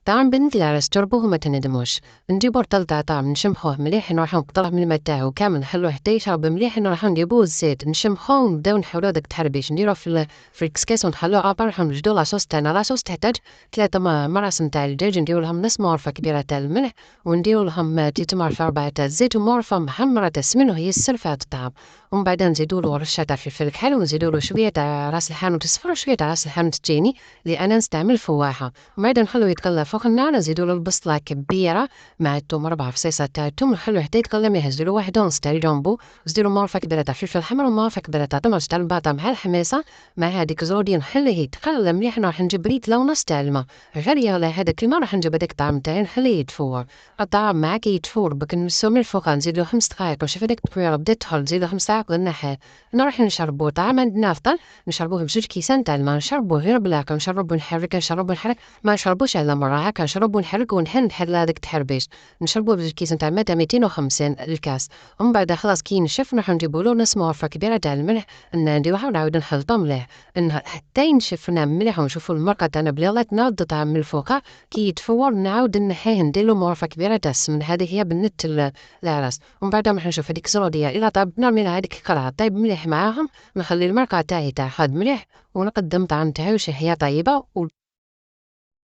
طعم بنت العرس جربوه ما تندموش. نجيب ورطل تاع طعم نشمخوه مليح نروحو نقطعوه من الماء تاعو كامل نخلوه حتى يشرب مليح نروحو نجيبوه الزيت نشمخوه ونبداو نحولوه داك التحربيش نديروه في الكسكاس ونخلوه أبار نروحو نوجدو لاصوص تاعنا. لاصوص تحتاج 3 مراس نتاع الدجاج نديرو لهم نص مغرفة كبيرة تاع الملح ونديرو لهم 3 مغرفة 4 تاع الزيت ومغرفة محمرة تاع السمن وهي السر في الطعام. ومن بعد نزيدولو رشة تاع فلفل الكحل ونزيدولو شوية تاع راس الحانوت الصفر وشوية تاع راس الحانوت التاني اللي أنا نستعمل فواحة. ومن بعد نخلوه يتقلى فوق النار نزيدولو البصلة كبيرة مع الثوم 4 فصيصات تاع الثوم ونخلوه حتى يتقلى مليح نزيدولو 1 ونص تاع الجامبو ونزيدولو مغرفة كبيرة تاع فلفل حمر ومغرفة كبيرة تاع طماط تاع الباطا مع الحميصة مع هاديك زودين نخليه يتقلى مليح نروح نجيب ريتلة ونص تاع الماء غير يغلى هذاك الماء راح نجيب هذاك الطعام تاعي نخليه يتفور. الطعام معاك يتفور بك نمسو من الفوق نزيدو 5 دقايق ونشوف هذاك التفويرة بدات تدخل نزيدو 5 دقايق ونحيه نروح نشربو. طعام عندنا أفضل نشربوه ب2 كيسان تاع الماء نشربوه غير بلاك نشربو نحرك ما نشربوش على مرة هاكا نشربو نحرك ونحل هذاك التحربيش نشربوه ب2 كيسان تاع الماء تاع 250 الكاس. ومن بعد خلاص كي ينشف نروحو نجيبولو نص مغرفة كبيرة تاع الملح نديروها ونعاودو نخلطو مليح حتى ينشف مليح ونشوفو المرقة تاعنا بلي الله تناض طعم من الفوق كي يتفور نعاود نحيه نديرلو مغرفة كبيرة تاع السمن هذه هي بنة العراس. ومن بعد راح نشوف هذيك الزرودية إلا طاب نرميلها هذيك القرعة طيب مليح معاهم نخلي المرقة تاعي تاع خاد مليح ونقدم طعام تاعي وشهية طيبة.